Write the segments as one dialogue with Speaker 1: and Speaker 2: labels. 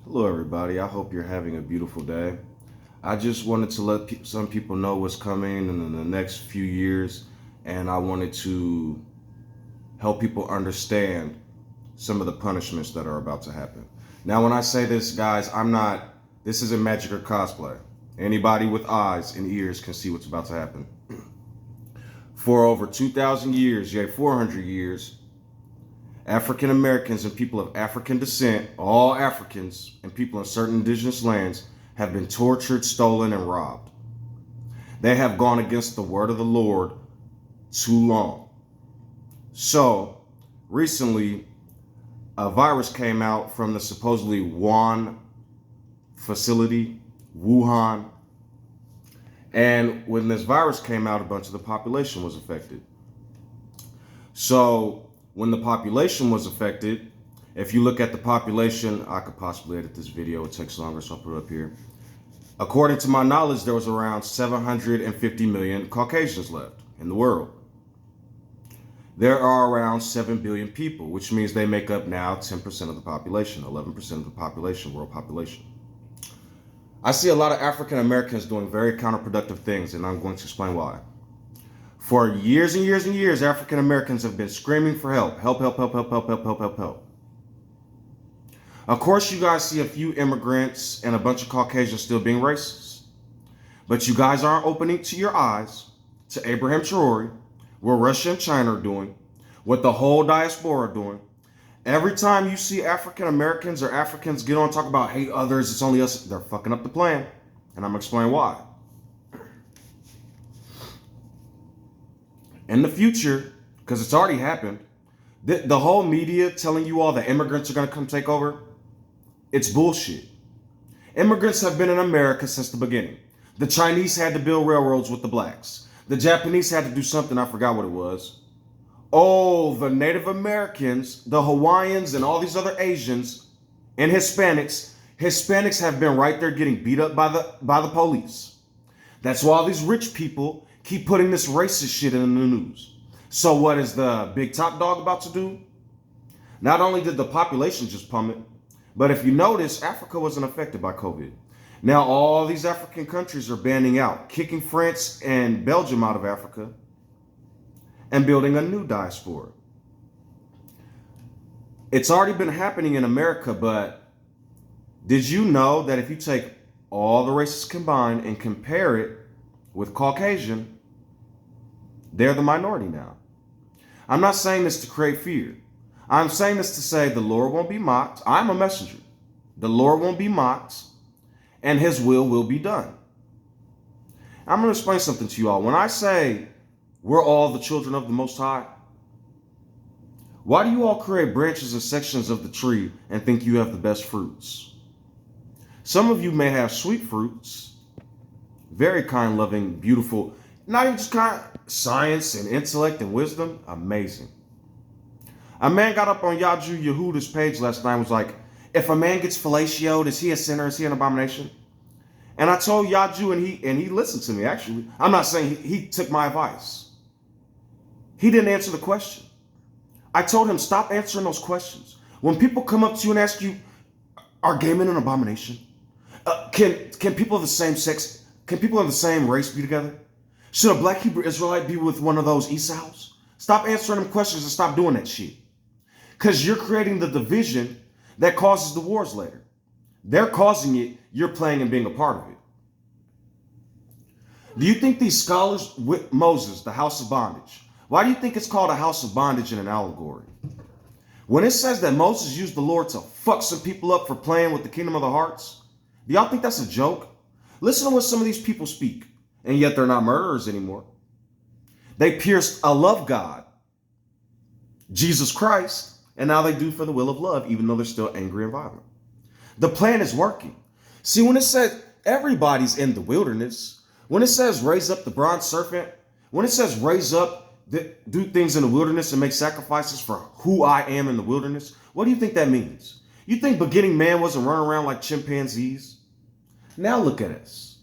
Speaker 1: Hello, everybody. I hope you're having a beautiful day. I just wanted to let some people know what's coming in the next few years, and I wanted to help people understand some of the punishments that are about to happen. Now, when I say this, guys, this isn't magic or cosplay. Anybody with eyes and ears can see what's about to happen. For over 2,000 years, yet 400 years, African Americans and people of African descent, all Africans and people in certain indigenous lands, have been tortured, stolen, and robbed. They have gone against the word of the Lord too long. So, recently, a virus came out from the supposedly Wuhan facility, Wuhan. And when this virus came out, a bunch of the population was affected. So, when the population was affected, if you look at the population, I could possibly edit this video, it takes longer, so I'll put it up here. According to my knowledge, there was around 750 million Caucasians left in the world. There are around 7 billion people, which means they make up now 10% of the population, 11% of the population, world population. I see a lot of African Americans doing very counterproductive things, and I'm going to explain why. For years and years and years, African Americans have been screaming for help. Help, help, help, help, help, help, help, help, help. Of course, you guys see a few immigrants and a bunch of Caucasians still being racist. But you guys aren't opening to your eyes to Abraham Traore, what Russia and China are doing, what the whole diaspora are doing. Every time you see African Americans or Africans get on and talk about hate others, it's only us, they're fucking up the plan. And I'm going to explain why. In the future, because it's already happened, the whole media telling you all that immigrants are going to come take over, it's bullshit. Immigrants have been in America since the beginning. The Chinese had to build railroads with the blacks. The Japanese had to do something, I forgot what it was. Oh, the Native Americans, the Hawaiians, and all these other Asians and Hispanics have been right there getting beat up by the police. That's why all these rich people keep putting this racist shit in the news. So what is the big top dog about to do? Not only did the population just plummet, but if you notice, Africa wasn't affected by COVID. Now all these African countries are banding out, kicking France and Belgium out of Africa and building a new diaspora. It's already been happening in America, but did you know that if you take all the races combined and compare it with Caucasian, they're the minority now. I'm not saying this to create fear. I'm saying this to say the Lord won't be mocked. I'm a messenger. The Lord won't be mocked, and his will be done. I'm going to explain something to you all. When I say we're all the children of the Most High, why do you all create branches and sections of the tree and think you have the best fruits? Some of you may have sweet fruits, very kind, loving, beautiful, not even just kind, science and intellect and wisdom, amazing. A man got up on Yaju Yehuda's page last night and was like, if a man gets fellatioed, is he a sinner? Is he an abomination? And I told Yaju, and he listened to me, actually. I'm not saying he took my advice. He didn't answer the question. I told him, stop answering those questions. When people come up to you and ask you, are gay men an abomination? Can people of the same sex, can people of the same race be together? Should a black Hebrew Israelite be with one of those Esau's? Stop answering them questions and stop doing that shit. Because you're creating the division that causes the wars later. They're causing it, you're playing and being a part of it. Do you think these scholars with Moses, the house of bondage, why do you think it's called a house of bondage in an allegory? When it says that Moses used the Lord to fuck some people up for playing with the kingdom of the hearts, do y'all think that's a joke? Listen to what some of these people speak, and yet they're not murderers anymore. They pierced a love God, Jesus Christ, and now they do for the will of love, even though they're still angry and violent. The plan is working. See, when it says everybody's in the wilderness, when it says raise up the bronze serpent, when it says raise up, do things in the wilderness and make sacrifices for who I am in the wilderness, what do you think that means? You think beginning man wasn't running around like chimpanzees? Now look at us.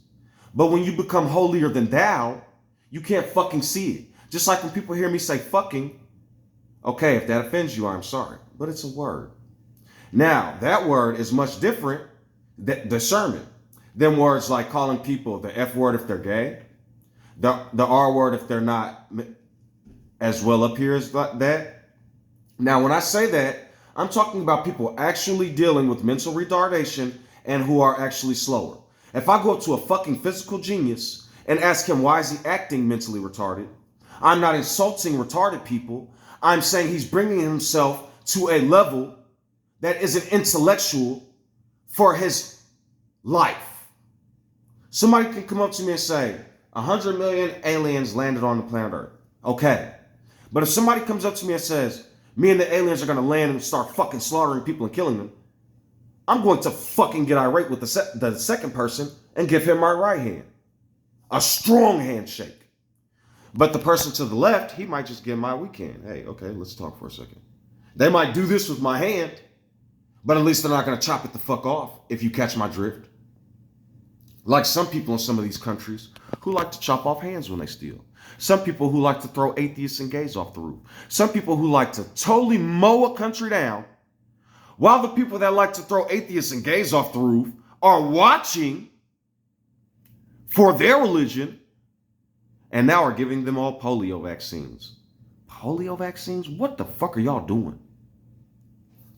Speaker 1: But when you become holier than thou, you can't fucking see it. Just like when people hear me say fucking, okay, if that offends you, I'm sorry, but it's a word. Now, that word is much different Discernment. Then words like calling people the F word if they're gay, the R word if they're not as well up here as that. Now, when I say that, I'm talking about people actually dealing with mental retardation and who are actually slower. If I go up to a fucking physical genius and ask him why is he acting mentally retarded, I'm not insulting retarded people. I'm saying he's bringing himself to a level that is an intellectual for his life. Somebody can come up to me and say, 100 million aliens landed on the planet Earth. Okay. But if somebody comes up to me and says, me and the aliens are going to land and start fucking slaughtering people and killing them, I'm going to fucking get irate with the second person and give him my right hand. A strong handshake. But the person to the left, he might just give my weak hand. Hey, okay, let's talk for a second. They might do this with my hand, but at least they're not going to chop it the fuck off, if you catch my drift. Like some people in some of these countries who like to chop off hands when they steal. Some people who like to throw atheists and gays off the roof. Some people who like to totally mow a country down, while the people that like to throw atheists and gays off the roof are watching for their religion and now are giving them all polio vaccines. Polio vaccines? What the fuck are y'all doing?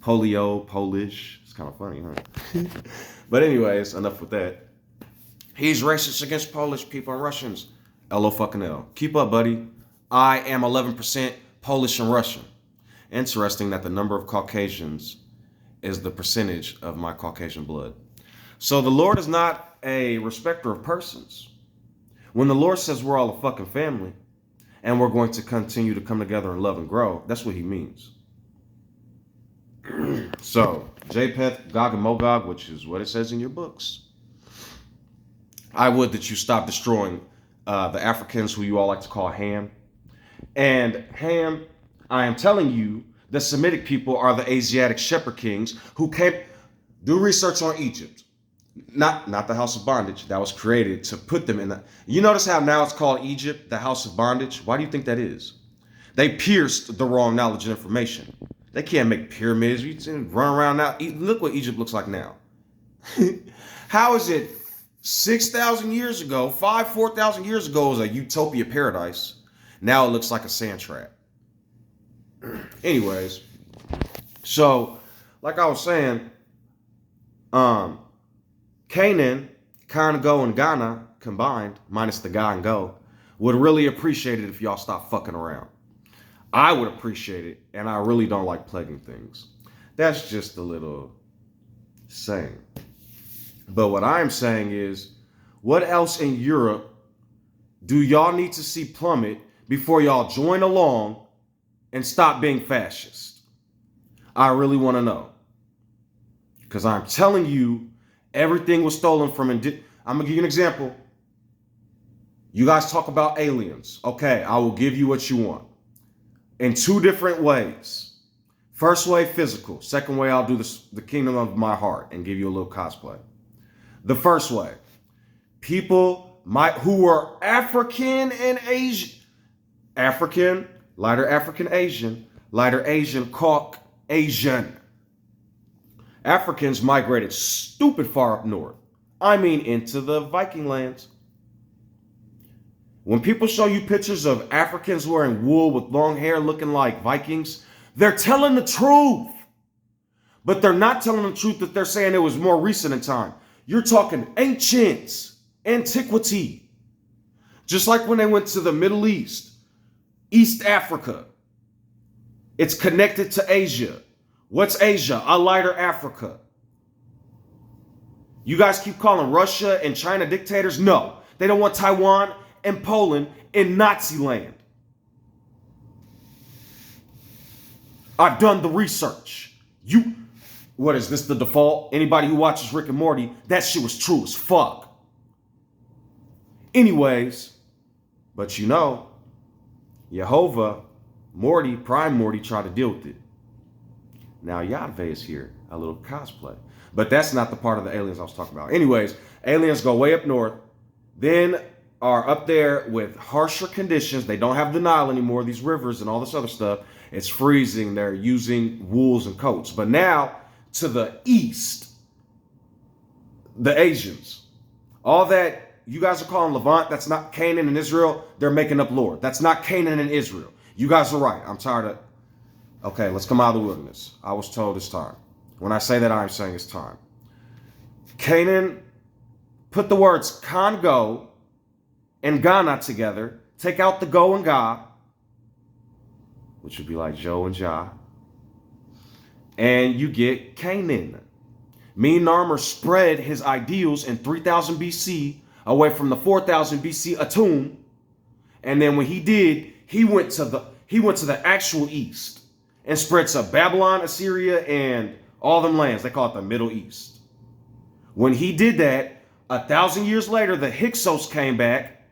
Speaker 1: Polio, Polish. It's kind of funny, huh? But anyways, enough with that. He's racist against Polish people and Russians. LO fucking L. Keep up, buddy. I am 11% Polish and Russian. Interesting that the number of Caucasians is the percentage of my Caucasian blood. So the Lord is not a respecter of persons. When the Lord says we're all a fucking family and we're going to continue to come together and love and grow, that's what he means. So, Japheth, Gog and Magog, which is what it says in your books. I would that you stop destroying the Africans who you all like to call Ham. And Ham, I am telling you, the Semitic people are the Asiatic shepherd kings who came. Do research on Egypt. Not the house of bondage that was created to put them in the. You notice how now it's called Egypt, the house of bondage? Why do you think that is? They pierced the wrong knowledge and information. They can't make pyramids. You can run around now. Look what Egypt looks like now. How is it 6,000 years ago, 4,000 years ago, was a utopia paradise. Now it looks like a sand trap. Anyways, so like I was saying, Canaan, Congo, and Ghana combined, minus the Ga and Go, would really appreciate it if y'all stop fucking around. I would appreciate it, and I really don't like plaguing things. That's just a little saying. But what I'm saying is, what else in Europe do y'all need to see plummet before y'all join along and stop being fascist? I really want to know. Because I'm telling you, everything was stolen from... I'm going to give you an example. You guys talk about aliens. Okay, I will give you what you want. In two different ways. First way, physical. Second way, I'll do the kingdom of my heart and give you a little cosplay. The first way, people who were African and Asian, lighter African Asian, lighter Asian Caucasian. Africans migrated stupid far up north. I mean into the Viking lands. When people show you pictures of Africans wearing wool with long hair looking like Vikings, they're telling the truth. But they're not telling the truth that they're saying it was more recent in time. You're talking ancient, antiquity. Just like when they went to the Middle East, East Africa. It's connected to Asia. What's Asia? A lighter Africa. You guys keep calling Russia and China dictators? No, they don't want Taiwan and Poland in Nazi land. I've done the research. What is this, the default? Anybody who watches Rick and Morty, that shit was true as fuck. Anyways, but you know, Jehovah, Morty, Prime Morty tried to deal with it. Now Yahweh is here, a little cosplay. But that's not the part of the aliens I was talking about. Anyways, aliens go way up north, then are up there with harsher conditions. They don't have the Nile anymore, these rivers and all this other stuff. It's freezing. They're using wools and coats. But now, to the east, the Asians. All that you guys are calling Levant, that's not Canaan and Israel. They're making up lore. That's not Canaan and Israel. You guys are right. I'm tired of... Okay, let's come out of the wilderness. I was told it's time. When I say that, I'm saying it's time. Canaan, put the words Congo and Ghana together. Take out the Go and Ga, which would be like Joe and Ja. And you get Canaan. Mean Narmer spread his ideals in 3000 BC away from the 4000 BC Atum. And then when he did, he went to the actual east and spread to Babylon, Assyria, and all them lands. They call it the Middle East. When he did that, 1,000 years later, the Hyksos came back.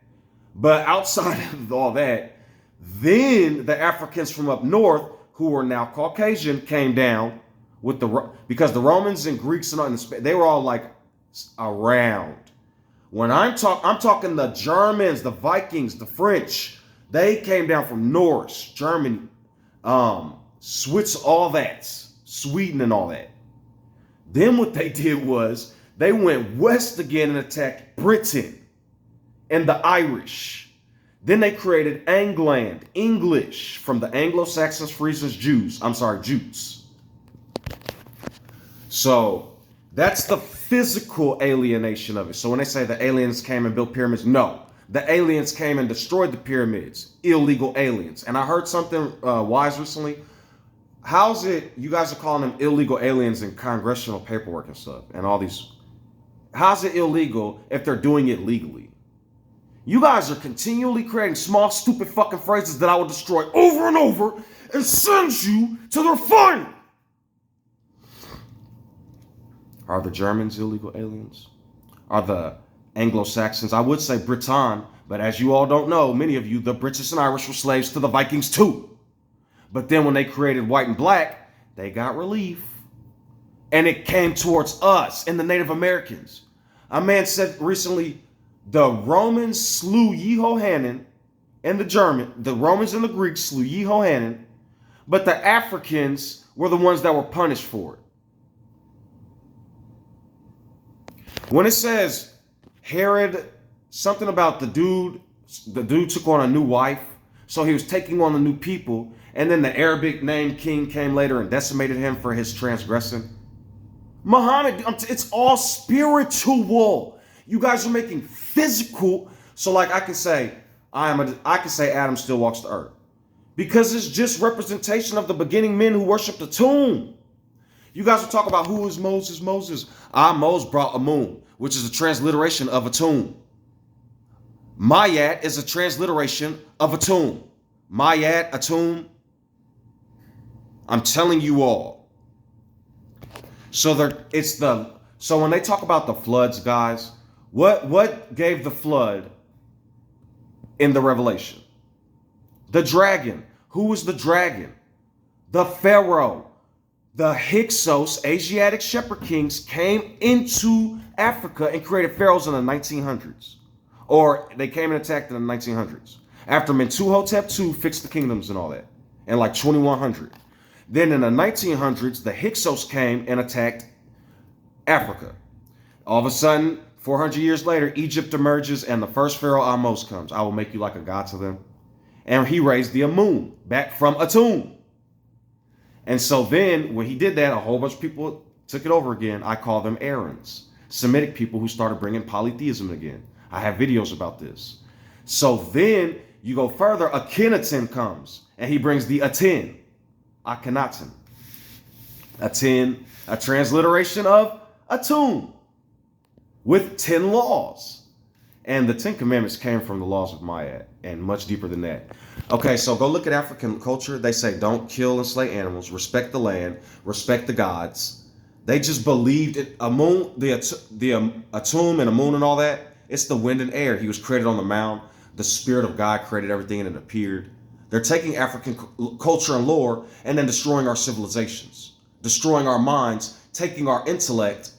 Speaker 1: But outside of all that, then the Africans from up north, who were now Caucasian, came down with because the Romans and Greeks and they were all like around. When I'm talking the Germans, the Vikings, the French. They came down from Norse, Germany, Swiss, all that, Sweden and all that. Then what they did was they went west again and attacked Britain and the Irish. Then they created Angland, English, from the Anglo-Saxons, Frisians, Jutes. So that's the physical alienation of it. So when they say the aliens came and built pyramids, no. The aliens came and destroyed the pyramids. Illegal aliens. And I heard something wise recently. How's it you guys are calling them illegal aliens in congressional paperwork and stuff and all these? How's it illegal if they're doing it legally? You guys are continually creating small, stupid fucking phrases that I will destroy over and over and send you to the fire. Are the Germans illegal aliens? Are the Anglo-Saxons? I would say Britain, but as you all don't know, many of you, the British and Irish were slaves to the Vikings too. But then when they created white and black, they got relief. And it came towards us and the Native Americans. A man said recently, the Romans slew Yehohanan and the Romans and the Greeks slew Yehohanan, but the Africans were the ones that were punished for it. When it says Herod, something about the dude took on a new wife, so he was taking on the new people, and then the Arabic named king came later and decimated him for his transgression. Muhammad, it's all spiritual. You guys are making physical. So like I can say Adam still walks the earth because it's just representation of the beginning men who worshiped the tomb. You guys will talk about who is Moses. Moses brought a moon, which is a transliteration of a tomb. Mayat is a transliteration of a tomb. Mayat, a tomb. I'm telling you all. So when they talk about the floods, guys, what gave the flood in the Revelation? The dragon. Who was the dragon? The Pharaoh. The Hyksos, Asiatic shepherd kings, came into Africa and created pharaohs in the 1900s. Or they came and attacked in the 1900s. After Mentuhotep II fixed the kingdoms and all that. In like 2100. Then in the 1900s, the Hyksos came and attacked Africa. All of a sudden, 400 years later, Egypt emerges and the first pharaoh, Ahmose, comes. I will make you like a god to them. And he raised the Amun back from Atum. And so then when he did that, a whole bunch of people took it over again. I call them Aryans, Semitic people who started bringing polytheism again. I have videos about this. So then you go further, Akhenaten comes and he brings the Aten, Akhenaten. Aten, a transliteration of Atum with 10 laws. And the 10 Commandments came from the laws of Ma'at and much deeper than that. Okay, so go look at African culture. They say don't kill and slay animals, respect the land, respect the gods. They just believed it. Amun, the Atum and Amun and all that, it's the wind and air. He was created on the mound. The Spirit of God created everything and it appeared. They're taking African culture and lore and then destroying our civilizations, destroying our minds, taking our intellect,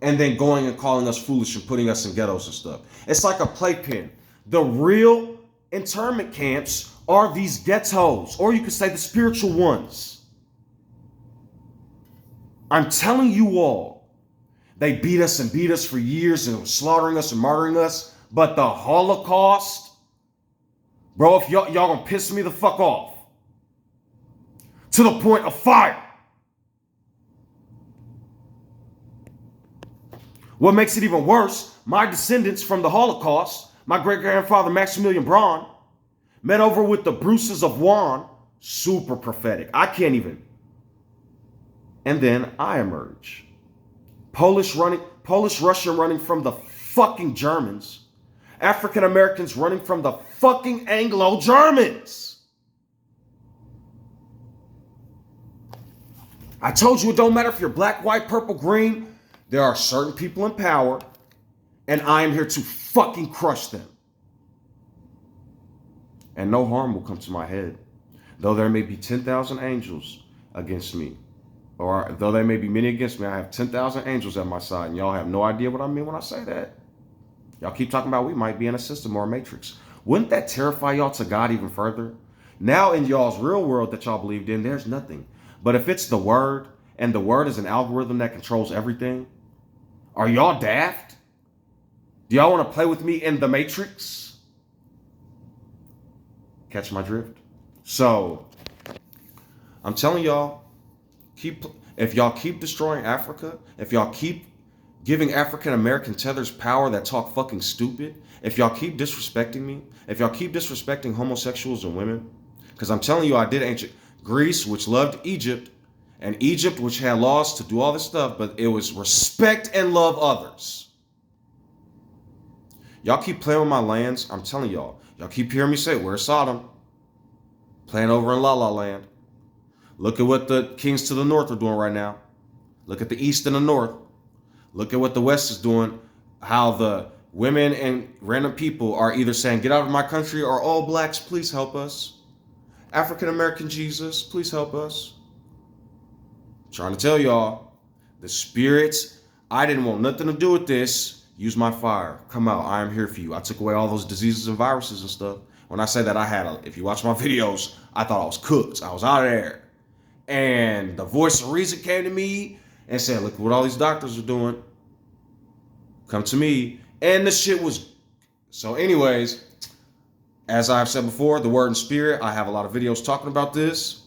Speaker 1: and then going and calling us foolish and putting us in ghettos and stuff. It's like a playpen. The real internment camps are these ghettos, or you could say the spiritual ones. I'm telling you all, They beat us for years and slaughtering us and murdering us. But the Holocaust, bro, if y'all gonna piss me the fuck off to the point of fire. What makes it even worse, my descendants from the Holocaust, my great-grandfather Maximilian Braun, met over with the Bruces of Juan, super prophetic. I can't even. And then I emerge. Polish-Russian running from the fucking Germans. African-Americans running from the fucking Anglo-Germans. I told you it don't matter if you're black, white, purple, green. There are certain people in power, and I am here to fucking crush them. And no harm will come to my head. Though there may be 10,000 angels against me, or though there may be many against me, I have 10,000 angels at my side, and y'all have no idea what I mean when I say that. Y'all keep talking about we might be in a system or a matrix. Wouldn't that terrify y'all to God even further? Now in y'all's real world that y'all believed in, there's nothing. But if it's the word, and the word is an algorithm that controls everything, are y'all daft? Do y'all want to play with me in the matrix? Catch my drift? So, I'm telling y'all, if y'all keep destroying Africa, if y'all keep giving African American tethers power that talk fucking stupid, if y'all keep disrespecting me, if y'all keep disrespecting homosexuals and women, because I'm telling you, I did ancient Greece, which loved Egypt, and Egypt, which had laws to do all this stuff, but it was respect and love others. Y'all keep playing with my lands. I'm telling y'all keep hearing me say, where's Sodom? Playing over in La La Land. Look at what the kings to the north are doing right now. Look at the east and the north. Look at what the west is doing. How the women and random people are either saying, get out of my country, or all blacks, please help us. African American Jesus, please help us. I'm trying to tell y'all, the spirits, I didn't want nothing to do with this. Use my fire. Come out. I am here for you. I took away all those diseases and viruses and stuff. When I say that, if you watch my videos, I thought I was cooked. I was out of there. And the voice of reason came to me and said, look what all these doctors are doing. Come to me. And the shit was... So anyways, as I've said before, the word and spirit, I have a lot of videos talking about this.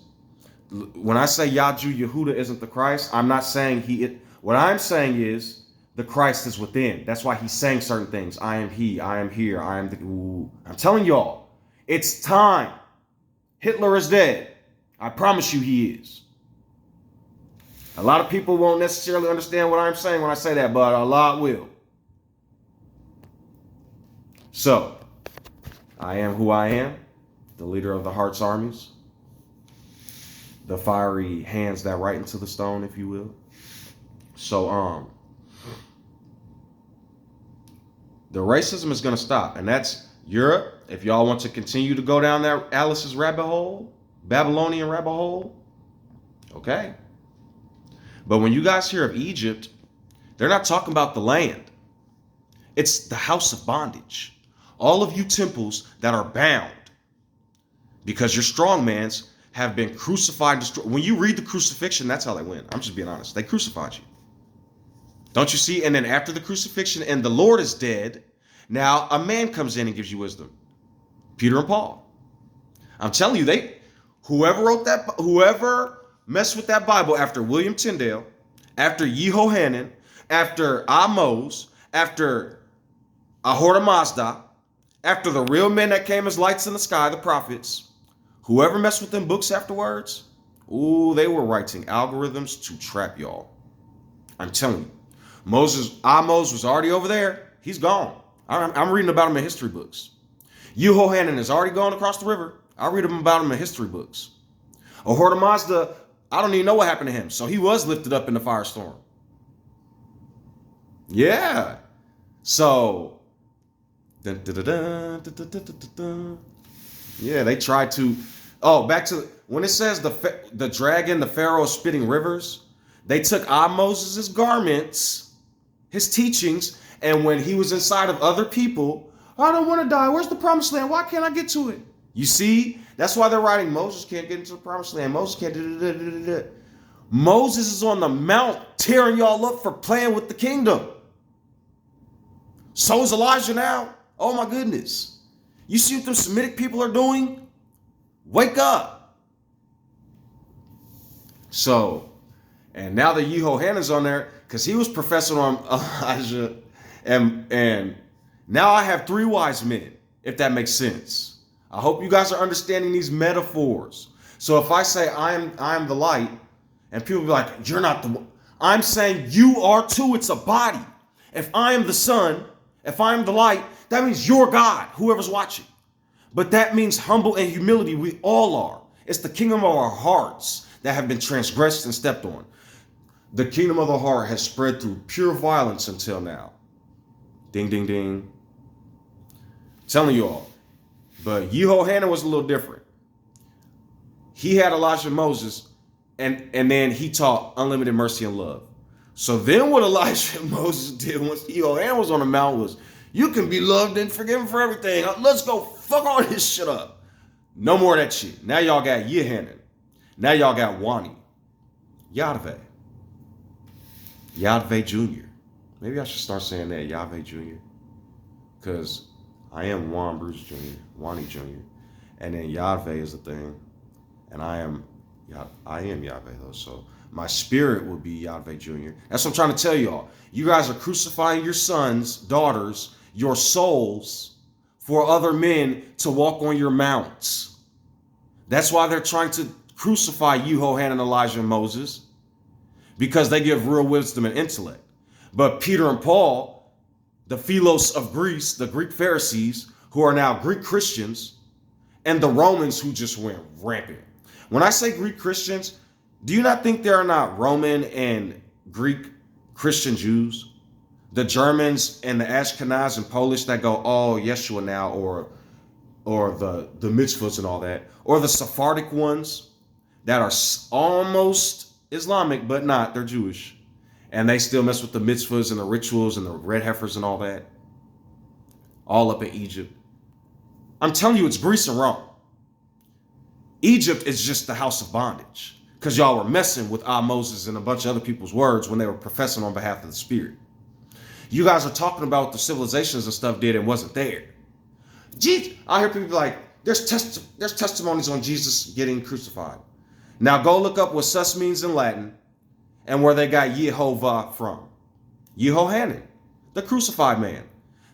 Speaker 1: When I say Yaju Yehuda isn't the Christ, I'm not saying what I'm saying is the Christ is within. That's why he's saying certain things. I am he, I am here, I am the... Ooh. I'm telling y'all, it's time. Hitler is dead. I promise you he is. A lot of people won't necessarily understand what I'm saying when I say that, but a lot will. So, I am who I am, the leader of the Heart's armies, the fiery hands that write into the stone, if you will. So, the racism is going to stop, and that's Europe. If y'all want to continue to go down that Alice's rabbit hole, Babylonian rabbit hole, okay. But when you guys hear of Egypt, they're not talking about the land. It's the house of bondage. All of you temples that are bound because your strongmans have been crucified and destroyed. When you read the crucifixion, that's how they win. I'm just being honest. They crucified you. Don't you see? And then after the crucifixion and the Lord is dead, now a man comes in and gives you wisdom. Peter and Paul. I'm telling you, whoever messed with that Bible after William Tyndale, after Yehohanan, after Amos, after Ahura Mazda, after the real men that came as lights in the sky, the prophets, whoever messed with them books afterwards, ooh, they were writing algorithms to trap y'all. I'm telling you. Amos was already over there. He's gone. I'm reading about him in history books. Yehohanan has already gone across the river. I read about him in history books. Ahura Mazda, I don't even know what happened to him. So he was lifted up in the firestorm. Yeah. So, yeah, they tried to. Oh, back to when it says the dragon, the Pharaoh spitting rivers. They took Moses' garments, his teachings, and when he was inside of other people, I don't want to die. Where's the promised land? Why can't I get to it? You see, that's why they're writing Moses can't get into the promised land. Moses can't. Moses is on the mount tearing y'all up for playing with the kingdom. So is Elijah now. Oh my goodness. You see what them Semitic people are doing? Wake up. So, and now that Yehohanan's on there, because he was professing on Elijah, and now I have 3 wise men, if that makes sense. I hope you guys are understanding these metaphors. So if I say I am the light, and people be like, you're not the one. I'm saying you are too. It's a body. If I am the sun, if I am the light, that means you're God, whoever's watching. But that means humble and humility. We all are. It's the kingdom of our hearts that have been transgressed and stepped on. The kingdom of the heart has spread through pure violence until now. Ding, ding, ding. I'm telling you all. But Yehohanan was a little different. He had Elijah and Moses, and then he taught unlimited mercy and love. So then what Elijah and Moses did once Yehohanan was on the mount was, you can be loved and forgiven for everything. Let's go fuck all this shit up. No more of that shit. Now y'all got Yehohanan. Now y'all got Juannie. Yahweh. Yahweh Jr. Maybe I should start saying that, Yahweh Jr. Because I am Juan Bruce Jr., Juannie Jr. And then Yahweh is the thing. And I am Yahweh though. So my spirit will be Yahweh Jr. That's what I'm trying to tell y'all. You guys are crucifying your sons, daughters, your souls for other men to walk on your mounts. That's why they're trying to crucify Yehohanan, Elijah, and Moses, because they give real wisdom and intellect. But Peter and Paul, the Philos of Greece, the Greek Pharisees, who are now Greek Christians, and the Romans who just went rampant. When I say Greek Christians, do you not think there are not Roman and Greek Christian Jews? The Germans and the Ashkenaz and Polish that go, oh, Yeshua now, or the mitzvahs and all that, or the Sephardic ones that are almost Islamic, but not, they're Jewish. And they still mess with the mitzvahs and the rituals and the red heifers and all that. All up in Egypt. I'm telling you, it's Greece and Rome. Egypt is just the house of bondage. Because y'all were messing with Moses and a bunch of other people's words when they were professing on behalf of the Spirit. You guys are talking about what the civilizations and stuff did and wasn't there. I hear people be like, there's testimonies on Jesus getting crucified. Now go look up what sus means in Latin and where they got Yehovah from. Yehohanan, the crucified man.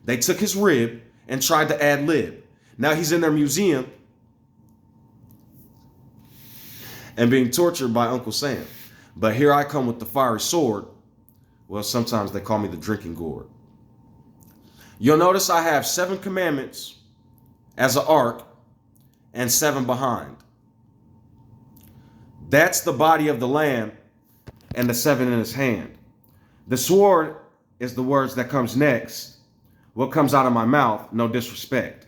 Speaker 1: They took his rib and tried to ad lib. Now he's in their museum and being tortured by Uncle Sam. But here I come with the fiery sword. Well, sometimes they call me the drinking gourd. You'll notice I have 7 commandments as an ark and 7 behind. That's the body of the Lamb and the 7 in his hand. The sword is the words that comes next. What comes out of my mouth, no disrespect.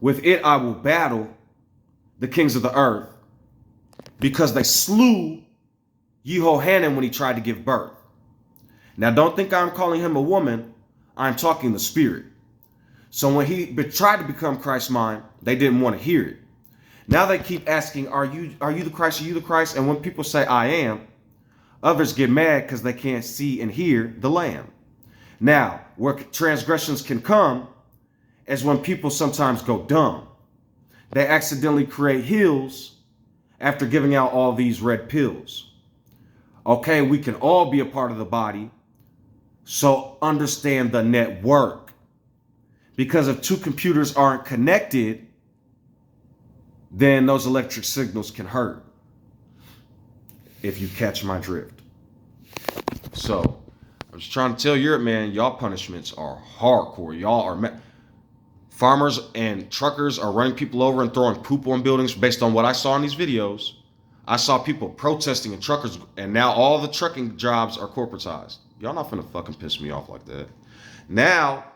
Speaker 1: With it I will battle the kings of the earth, because they slew Yehohanan when he tried to give birth. Now, don't think I'm calling him a woman. I'm talking the Spirit. So when he tried to become Christ's mind, they didn't want to hear it. Now they keep asking, are you the Christ? Are you the Christ? And when people say, I am, others get mad because they can't see and hear the Lamb. Now, where transgressions can come is when people sometimes go dumb. They accidentally create hills after giving out all these red pills. Okay, we can all be a part of the body, so understand the network. Because if 2 computers aren't connected, then those electric signals can hurt, if you catch my drift. So, I'm just trying to tell Europe, man, y'all punishments are hardcore. Y'all are... Farmers and truckers are running people over and throwing poop on buildings based on what I saw in these videos. I saw people protesting and truckers, and now all the trucking jobs are corporatized. Y'all not finna fucking piss me off like that. Now,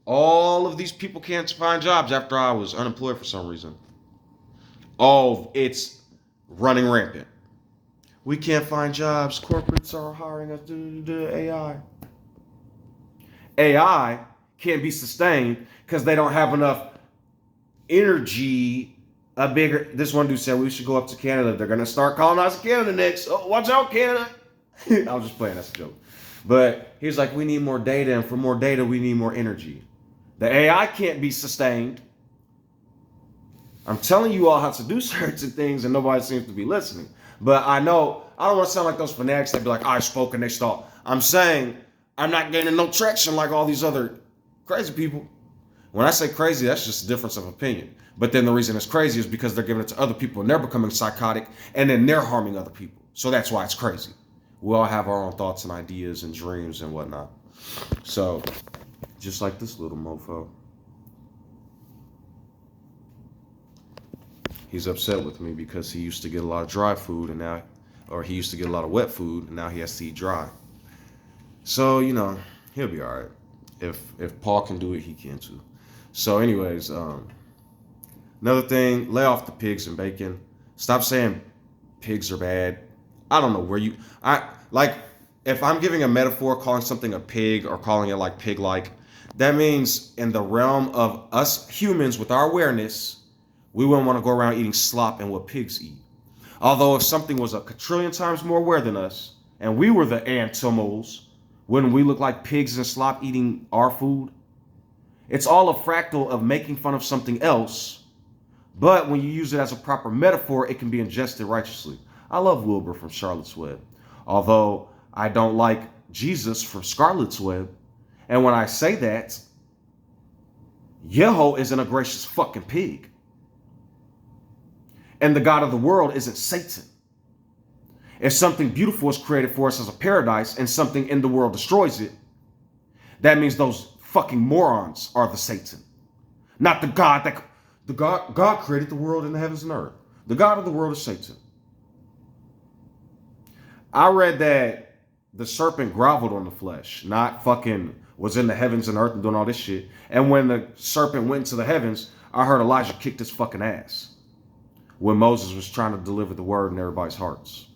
Speaker 1: all of these people can't find jobs after I was unemployed for some reason. Oh, it's running rampant. We can't find jobs. Corporates are hiring us to do AI. AI can't be sustained because they don't have enough energy This one dude said we should go up to Canada. They're going to start colonizing Canada next. Oh, watch out, Canada. I was just playing. That's a joke. But he's like, we need more data. And for more data, we need more energy. The AI can't be sustained. I'm telling you all how to do certain things and nobody seems to be listening. But I know, I don't want to sound like those fanatics that be like, I spoke and they stall. I'm saying I'm not gaining no traction like all these other crazy people. When I say crazy, that's just a difference of opinion. But then the reason it's crazy is because they're giving it to other people and they're becoming psychotic and then they're harming other people. So that's why it's crazy. We all have our own thoughts and ideas and dreams and whatnot. So, just like this little mofo. He's upset with me because he used to get a lot of dry food and now, or he used to get a lot of wet food and now he has to eat dry. So, you know, he'll be all right. If Paul can do it, he can too. So anyways, another thing, lay off the pigs and bacon. Stop saying pigs are bad. I don't know where if I'm giving a metaphor, calling something a pig or calling it like pig-like, that means in the realm of us humans with our awareness, we wouldn't want to go around eating slop and what pigs eat. Although if something was a quadrillion times more aware than us, and we were the animals, wouldn't we look like pigs and slop eating our food? It's all a fractal of making fun of something else, but when you use it as a proper metaphor, it can be ingested righteously. I love Wilbur from Charlotte's Web, although I don't like Jesus from Scarlet's Web. And when I say that, Yeho isn't a gracious fucking pig. And the God of the world isn't Satan. If something beautiful is created for us as a paradise and something in the world destroys it, that means those fucking morons are the Satan. Not the God that God created the world and the heavens and earth. The God of the world is Satan. I read that the serpent groveled on the flesh, not fucking was in the heavens and earth and doing all this shit. And when the serpent went into the heavens, I heard Elijah kicked his fucking ass when Moses was trying to deliver the word in everybody's hearts.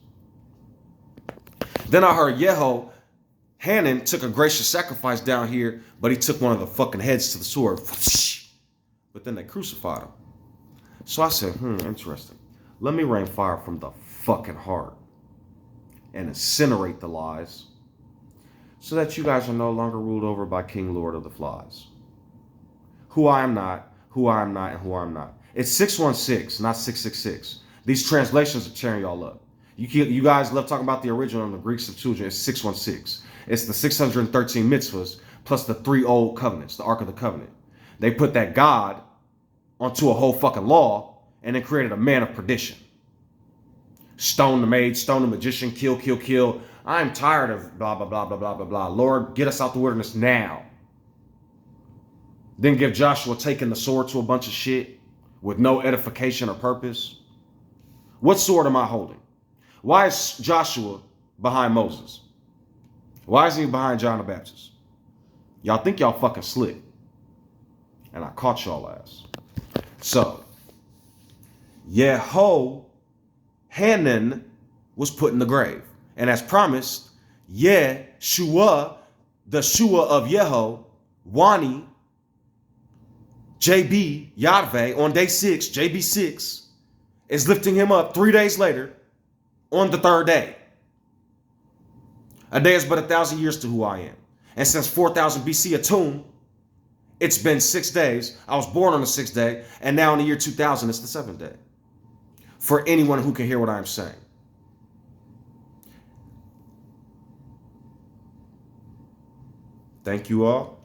Speaker 1: Then I heard Yeho, Hanan took a gracious sacrifice down here, but he took one of the fucking heads to the sword. But then they crucified him. So I said, interesting. Let me rain fire from the fucking heart and incinerate the lies so that you guys are no longer ruled over by King Lord of the Flies. Who I am not, who I am not, and who I am not. It's 616, not 666. These translations are tearing y'all up. You guys love talking about the original in the Greek Septuagint. It's 616. It's the 613 mitzvahs plus the 3 old covenants, the Ark of the Covenant. They put that God onto a whole fucking law and then created a man of perdition. Stone the maid, stone the magician, kill, kill, kill. I'm tired of blah, blah, blah, blah, blah, blah, blah. Lord, get us out the wilderness now. Then give Joshua taking the sword to a bunch of shit with no edification or purpose. What sword am I holding? Why is Joshua behind Moses? Why is he behind John the Baptist? Y'all think y'all fucking slick. And I caught y'all ass. So, Yehohanan was put in the grave. And as promised, Yeshua, the Shua of Yeho, Juannie, JB, Yadve, on day 6, JB6, is lifting him up 3 days later on the 3rd day. A day is but 1,000 years to who I am. And since 4000 BC, a tomb, it's been 6 days. I was born on the 6th day, and now in the year 2000, it's the 7th day. For anyone who can hear what I'm saying. Thank you all.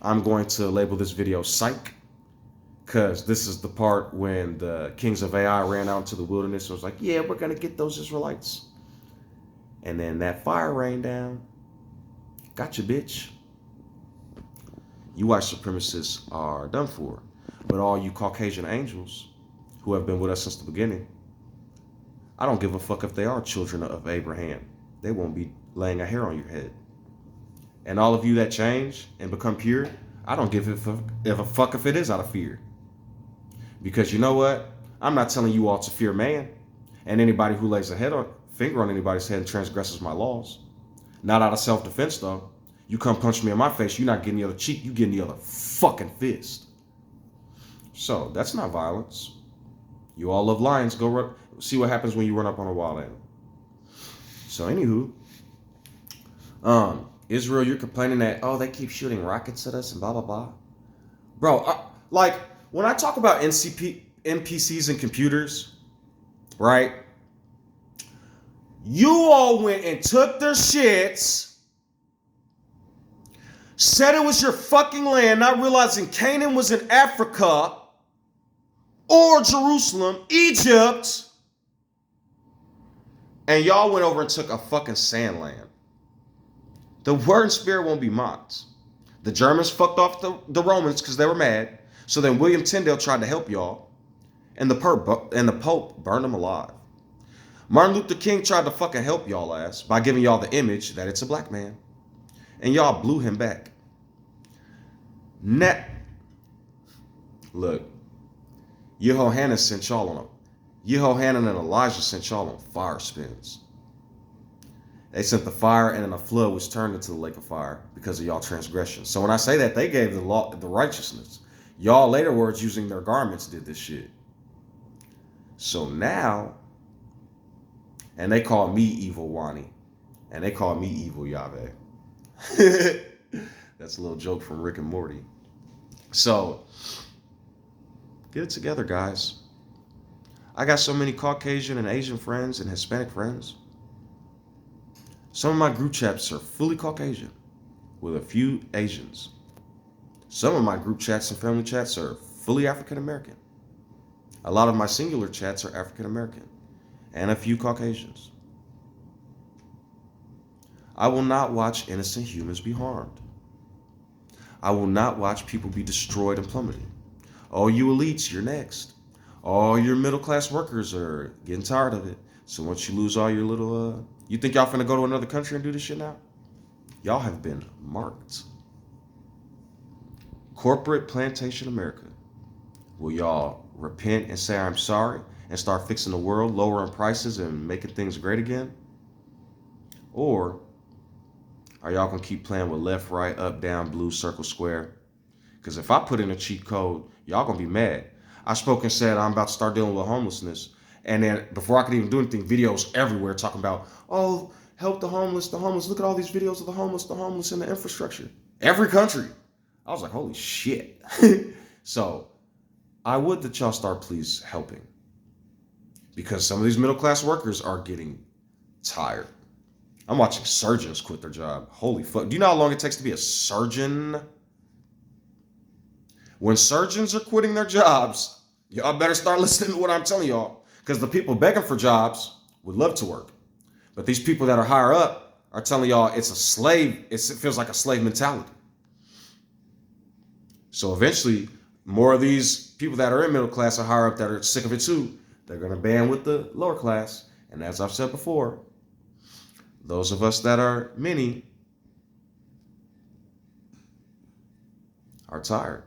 Speaker 1: I'm going to label this video Psych, because this is the part when the kings of AI ran out into the wilderness and was like, yeah, we're going to get those Israelites. And then that fire rained down. Gotcha, bitch. You white supremacists are done for. But all you Caucasian angels who have been with us since the beginning, I don't give a fuck if they are children of Abraham. They won't be laying a hair on your head. And all of you that change and become pure, I don't give a fuck if it is out of fear. Because you know what? I'm not telling you all to fear man. And anybody who lays a finger on anybody's head and transgresses my laws. Not out of self-defense, though. You come punch me in my face, you're not getting the other cheek, you getting the other fucking fist. So, that's not violence. You all love lions. Go see what happens when you run up on a wild animal. So anywho, Israel, you're complaining that, oh, they keep shooting rockets at us and blah, blah, blah. Bro, like, when I talk about NPCs and computers, right? You all went and took their shits, said it was your fucking land, not realizing Canaan was in Africa or Jerusalem, Egypt, and y'all went over and took a fucking sand land. The word and spirit won't be mocked. The Germans fucked off the Romans because they were mad. So then William Tyndale tried to help y'all, and the Pope burned them alive. Martin Luther King tried to fucking help y'all ass by giving y'all the image that it's a black man, and y'all blew him back. Look, Yehohanan sent y'all on Yehohanan and Elijah sent y'all on fire spins. They sent the fire, and then a flood was turned into the lake of fire because of y'all transgressions. So when I say that, they gave the law, the righteousness. Y'all later words using their garments did this shit. So now, and they call me evil Juannie, and they call me evil Yahweh. That's a little joke from Rick and Morty. So get it together, guys. I got so many Caucasian and Asian friends and Hispanic friends. Some of my group chats are fully Caucasian with a few Asians. Some of my group chats and family chats are fully African American. A lot of my singular chats are African American and a few Caucasians. I will not watch innocent humans be harmed. I will not watch people be destroyed and plummeted. Oh, you elites, you're next. All your middle class workers are getting tired of it. So once you lose all your little, you think y'all finna go to another country and do this shit now? Y'all have been marked. Corporate plantation America. Will y'all repent and say I'm sorry and start fixing the world, lowering prices and making things great again? Or are y'all gonna keep playing with left, right, up, down, blue, circle, square? Because if I put in a cheat code, y'all gonna be mad. I spoke and said I'm about to start dealing with homelessness. And then before I could even do anything, videos everywhere talking about, oh, help the homeless, the homeless. Look at all these videos of the homeless, and the infrastructure. Every country. I was like, holy shit. So I would that y'all start please helping. Because some of these middle class workers are getting tired. I'm watching surgeons quit their job. Holy fuck. Do you know how long it takes to be a surgeon? When surgeons are quitting their jobs, y'all better start listening to what I'm telling y'all. Because the people begging for jobs would love to work. But these people that are higher up are telling y'all it's a slave. It feels like a slave mentality. So eventually, more of these people that are in middle class or higher up that are sick of it too, they're going to band with the lower class. And as I've said before, those of us that are many are tired.